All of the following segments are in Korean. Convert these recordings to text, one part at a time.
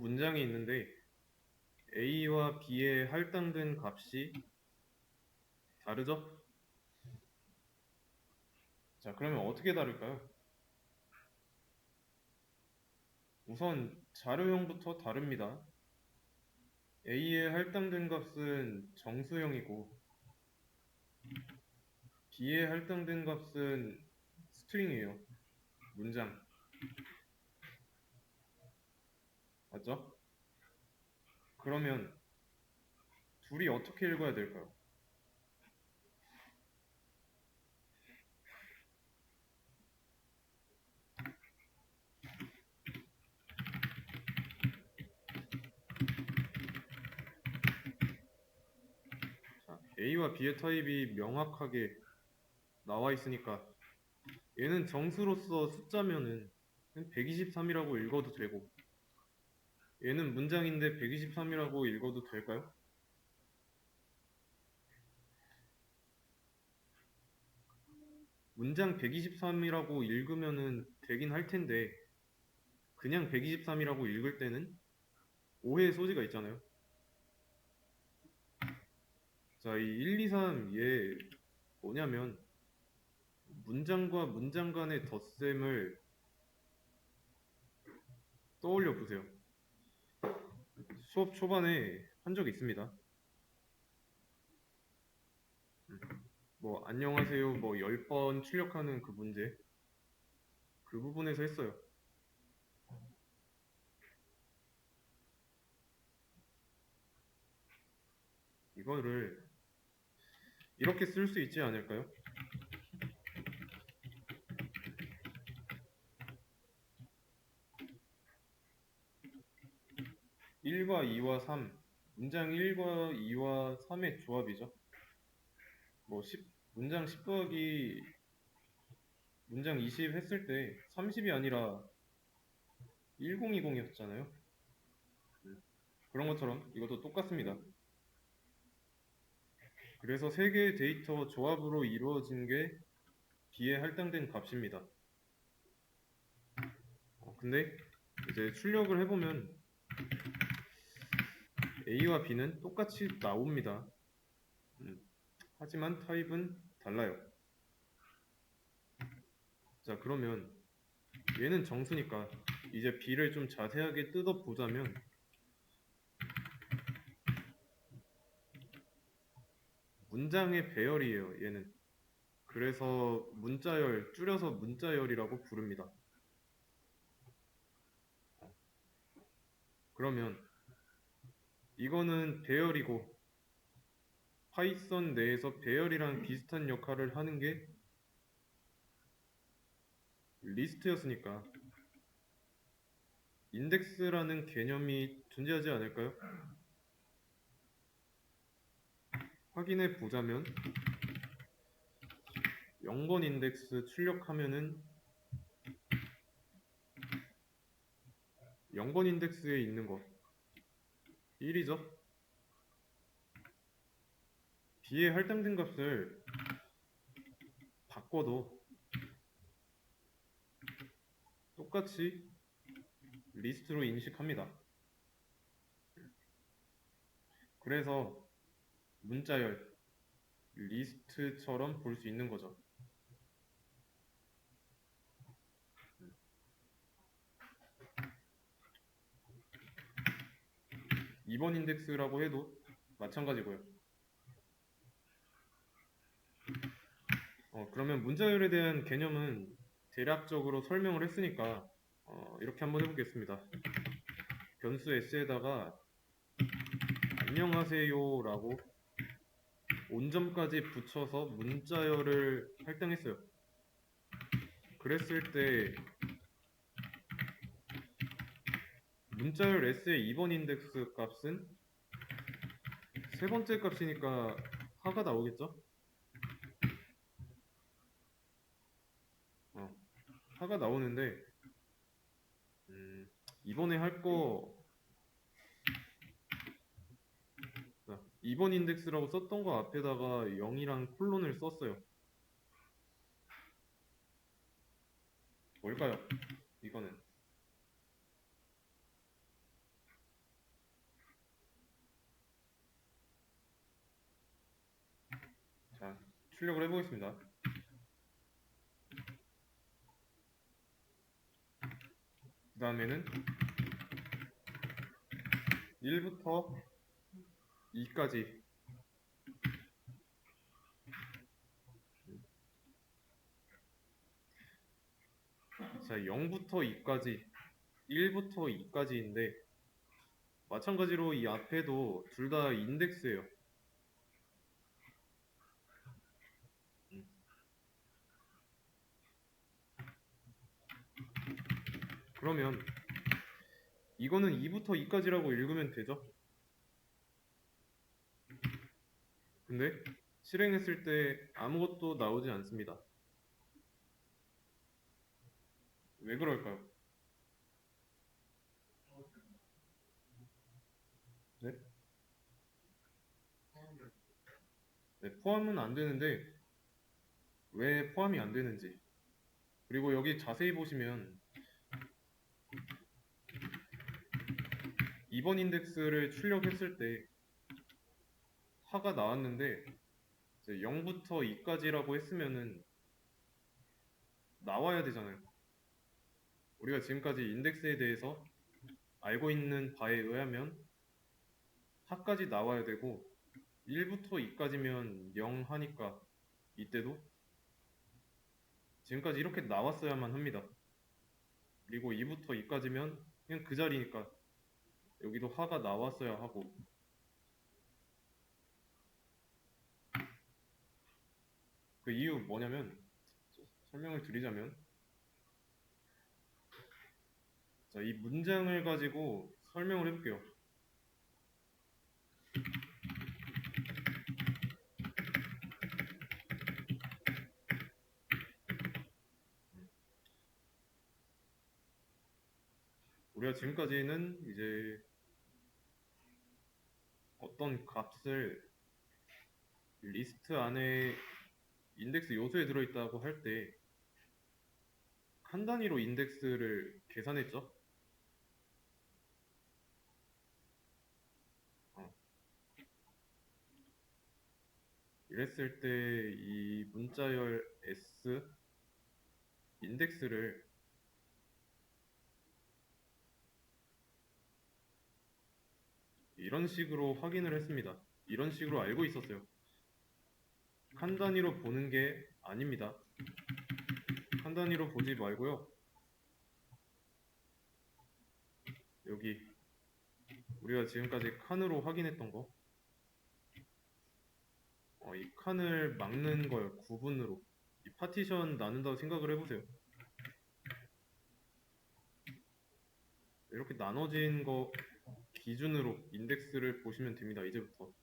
문장이 있는데 A와 B의 할당된 값이 다르죠? 자, 그러면 어떻게 다를까요? 우선 자료형부터 다릅니다. A의 할당된 값은 정수형이고 B의 할당된 값은 스트링이에요. 문장. 맞죠? 그러면 둘이 어떻게 읽어야 될까요? 자, A와 B의 타입이 명확하게 나와 있으니까 얘는 정수로서 숫자면은 123이라고 읽어도 되고 얘는 문장인데 123이라고 읽어도 될까요? 문장 123이라고 읽으면은 되긴 할 텐데 그냥 123이라고 읽을 때는 오해의 소지가 있잖아요. 자, 이 1, 2, 3, 얘 뭐냐면 문장과 문장 간의 덧셈을 떠올려 보세요. 수업 초반에 한 적 있습니다. 뭐 안녕하세요 뭐 10번 출력하는 그 문제 그 부분에서 했어요. 이거를 이렇게 쓸 수 있지 않을까요? 1과 2와 3 문장 1과 2와 3의 조합이죠. 뭐 10, 문장 10 더하기 문장 20 했을 때 30이 아니라 1020이었잖아요. 그런 것처럼 이것도 똑같습니다. 그래서 세 개의 데이터 조합으로 이루어진 게 B에 할당된 값입니다. 근데 이제 출력을 해보면 A와 B는 똑같이 나옵니다. 하지만 타입은 달라요. 자, 그러면 얘는 정수니까 이제 B를 좀 자세하게 뜯어보자면 문장의 배열이에요, 얘는. 그래서 문자열, 줄여서 문자열이라고 부릅니다. 그러면 이거는 배열이고 파이썬 내에서 배열이랑 비슷한 역할을 하는 게 리스트였으니까 인덱스라는 개념이 존재하지 않을까요? 확인해 보자면 0번 인덱스 출력하면은 0번 인덱스에 있는 거 1이죠? B에 할당된 값을 바꿔도 똑같이 리스트로 인식합니다. 그래서 문자열, 리스트처럼 볼 수 있는 거죠. 2번 인덱스라고 해도 마찬가지고요. 그러면 문자열에 대한 개념은 대략적으로 설명을 했으니까 이렇게 한번 해보겠습니다. 변수 s에다가 안녕하세요라고 온점까지 붙여서 문자열을 할당했어요. 그랬을 때 문자열 s의 2번 인덱스 값은 세 번째 값이니까 하가 나오겠죠? 하가 나오는데 이번에 할 거 2번 인덱스라고 썼던 거 앞에다가 0이랑 콜론을 썼어요. 뭘까요? 이거는 자, 출력을 해보겠습니다. 그 다음에는 1부터 2까지. 자, 0부터 2까지, 1부터 2까지인데 마찬가지로 이 앞에도 둘 다 인덱스예요. 그러면 이거는 2부터 2까지라고 읽으면 되죠? 근데 실행했을 때 아무것도 나오지 않습니다. 왜 그럴까요? 네? 네, 포함은 안 되는데 왜 포함이 안 되는지, 그리고 여기 자세히 보시면 2번 인덱스를 출력했을 때 하가 나왔는데 이제 0부터 2까지라고 했으면은 나와야 되잖아요. 우리가 지금까지 인덱스에 대해서 알고 있는 바에 의하면 하까지 나와야 되고 1부터 2까지면 0 하니까 이때도 지금까지 이렇게 나왔어야만 합니다. 그리고 2부터 2까지면 그냥 그 자리니까 여기도 하가 나왔어야 하고, 그 이유 뭐냐면, 설명을 드리자면, 자, 이 문장을 가지고 설명을 해볼게요. 우리가 지금까지는 이제 어떤 값을 리스트 안에 인덱스 요소에 들어있다고 할 때 한 단위로 인덱스를 계산했죠. 어, 이랬을 때 이 문자열 S 인덱스를 이런 식으로 확인을 했습니다. 이런 식으로 알고 있었어요. 한 단위로 보는 게 아닙니다. 한 단위로 보지 말고요. 여기 우리가 지금까지 칸으로 확인했던 거, 이 칸을 막는 거예요. 구분으로. 이 파티션 나눈다고 생각을 해보세요. 이렇게 나눠진 거 기준으로 인덱스를 보시면 됩니다. 이제부터.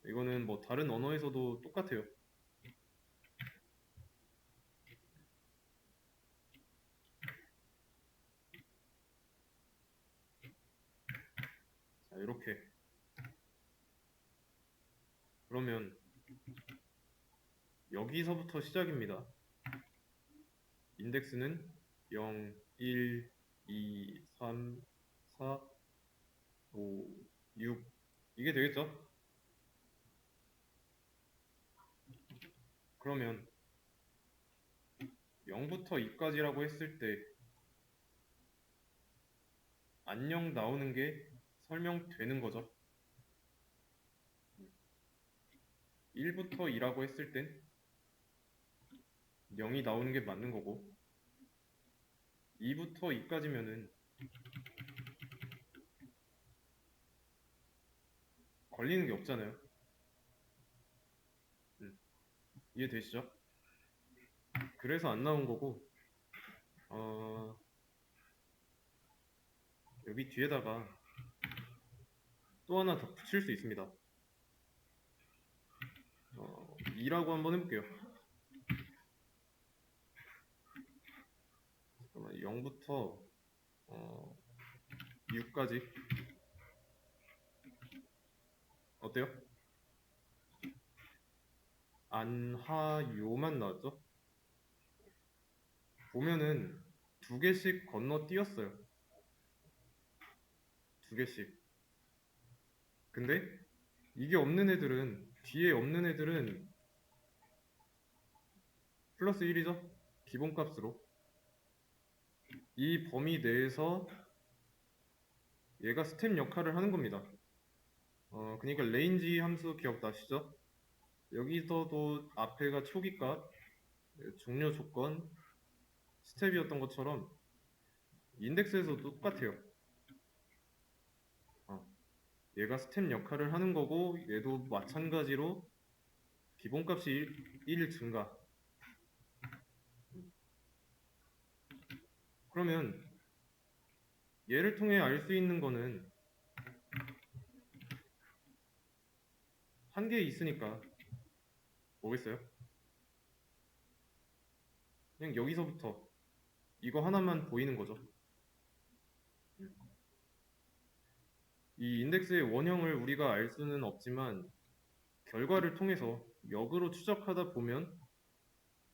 이거는 뭐 다른 언어에서도 똑같아요. 자, 이렇게. 그러면 여기서부터 시작입니다. 인덱스는 0, 1, 2, 3, 4, 5, 6 이게 되겠죠? 그러면 0부터 2까지라고 했을 때 안녕 나오는 게 설명되는 거죠. 1부터 2라고 했을 땐 0이 나오는 게 맞는 거고 2부터 2까지면은 걸리는 게 없잖아요. 이해되시죠? 그래서 안 나온 거고, 여기 뒤에다가 또 하나 더 붙일 수 있습니다. 2라고 한번 해볼게요. 잠깐만, 0부터 6까지 어때요? 안하요만 나왔죠? 보면은 두 개씩 건너뛰었어요. 두 개씩. 근데 이게 없는 애들은 뒤에 없는 애들은 플러스 1이죠. 기본값으로. 이 범위 내에서 얘가 스텝 역할을 하는 겁니다. 그러니까 레인지 함수 기억나시죠? 여기서도 앞에가 초기값, 종료 조건, 스텝이었던 것처럼 인덱스에서도 똑같아요. 얘가 스텝 역할을 하는 거고 얘도 마찬가지로 기본값이 1 증가. 그러면 얘를 통해 알 수 있는 거는 한 개 있으니까 뭐겠어요? 그냥 여기서부터 이거 하나만 보이는 거죠. 이 인덱스의 원형을 우리가 알 수는 없지만 결과를 통해서 역으로 추적하다 보면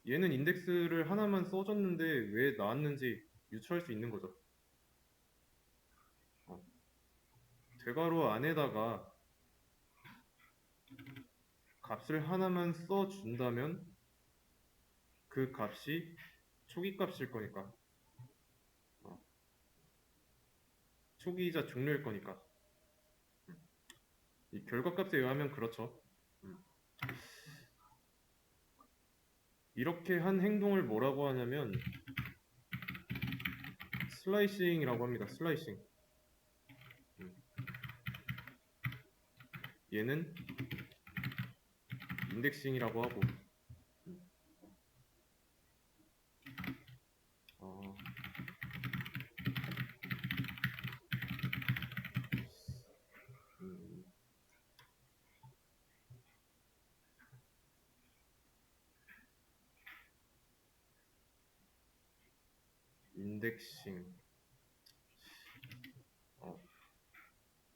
얘는 인덱스를 하나만 써줬는데 왜 나왔는지 유추할 수 있는 거죠. 대괄호 안에다가 값을 하나만 써준다면 그 값이 초기 값일 거니까, 초기이자 종료일 거니까, 이 결과값에 의하면 그렇죠. 이렇게 한 행동을 뭐라고 하냐면 슬라이싱이라고 합니다. 슬라이싱. 얘는 인덱싱이라고 하고, 어, 음, 인덱싱.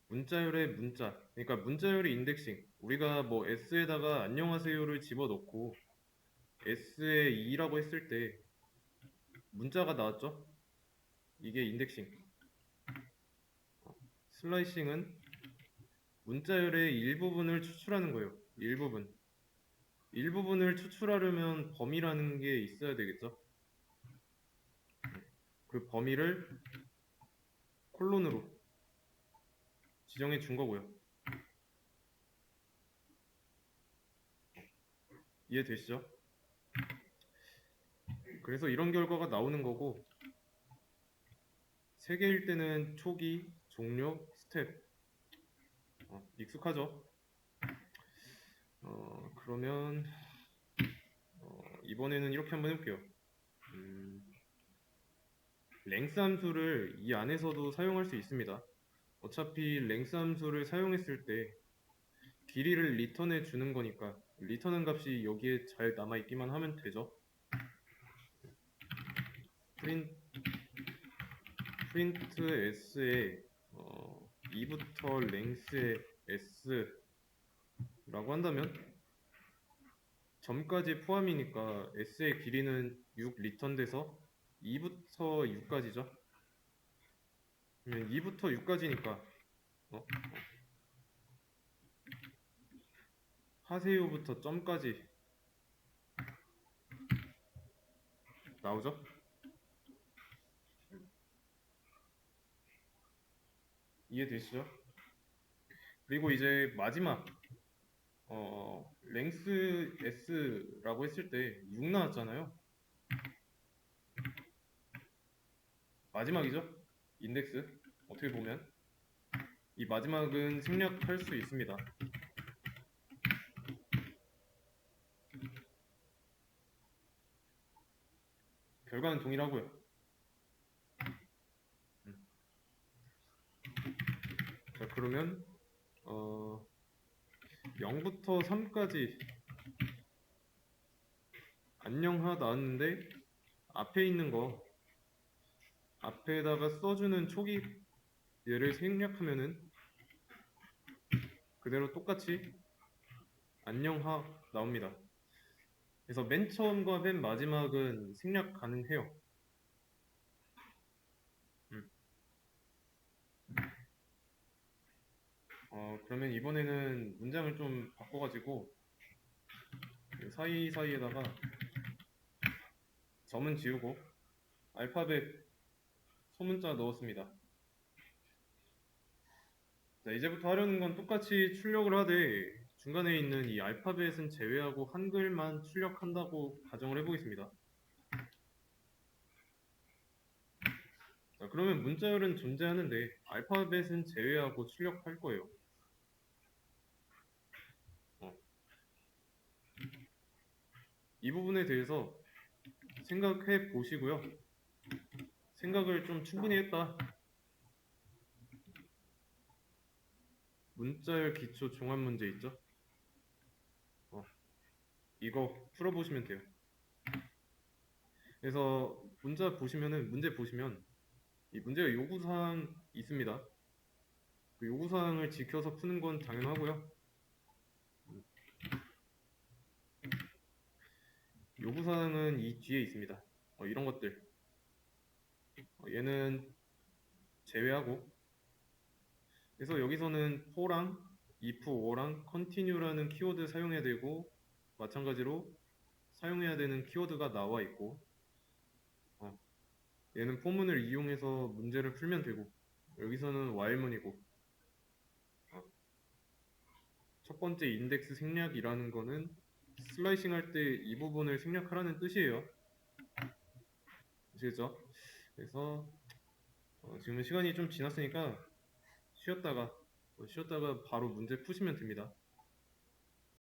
문자열의 문자. 그러니까 문자열의 인덱싱. 우리가 뭐 S에다가 안녕하세요를 집어넣고 S에 2라고 했을 때 문자가 나왔죠? 이게 인덱싱. 슬라이싱은 문자열의 일부분을 추출하는 거예요. 일부분. 일부분을 추출하려면 범위라는 게 있어야 되겠죠? 그 범위를 콜론으로 지정해 준 거고요. 이해되시죠? 그래서 이런 결과가 나오는 거고 3개일 때는 초기, 종료, 스텝. 익숙하죠? 그러면 이번에는 이렇게 한번 해볼게요. 랭스 함수를 이 안에서도 사용할 수 있습니다. 어차피 랭스 함수를 사용했을 때 길이를 리턴해 주는 거니까 리턴한 값이 여기에 잘 남아있기만 하면 되죠. 프린트 s에 2부터 랭스의 s라고 한다면 점까지 포함이니까 s의 길이는 6 리턴돼서 2부터 6까지죠. 그러면 2부터 6까지니까 하세요부터 점까지 나오죠? 이해되시죠? 그리고 이제 마지막 랭스 s라고 했을 때 6 나왔잖아요. 마지막이죠? 인덱스 어떻게 보면 이 마지막은 생략할 수 있습니다. 결과는 동일하고요. 자, 그러면 0부터 3까지 안녕하 나왔는데 앞에 있는 거 앞에다가 써주는 초기 얘를 생략하면은 그대로 똑같이 안녕하 나옵니다. 그래서 맨 처음과 맨 마지막은 생략 가능해요. 그러면 이번에는 문장을 좀 바꿔가지고 그 사이사이에다가 점은 지우고 알파벳 소문자 넣었습니다. 자, 이제부터 하려는 건 똑같이 출력을 하되 중간에 있는 이 알파벳은 제외하고 한글만 출력한다고 가정을 해보겠습니다. 자, 그러면 문자열은 존재하는데 알파벳은 제외하고 출력할 거예요. 어, 이 부분에 대해서 생각해 보시고요. 생각을 좀 충분히 했다. 문자열 기초 종합 문제 있죠? 이거 풀어보시면 돼요. 그래서 문제 보시면 이 문제가 요구사항 있습니다. 그 요구사항을 지켜서 푸는 건 당연하고요. 요구사항은 이 뒤에 있습니다. 이런 것들. 얘는 제외하고. 그래서 여기서는 for랑 if, or랑 continue라는 키워드 사용해야 되고 마찬가지로 사용해야 되는 키워드가 나와 있고 얘는 포문을 이용해서 문제를 풀면 되고 여기서는 while문이고 첫 번째 인덱스 생략이라는 거는 슬라이싱 할 때 이 부분을 생략하라는 뜻이에요. 아시겠죠? 그래서 지금은 시간이 좀 지났으니까 쉬었다가 바로 문제 푸시면 됩니다.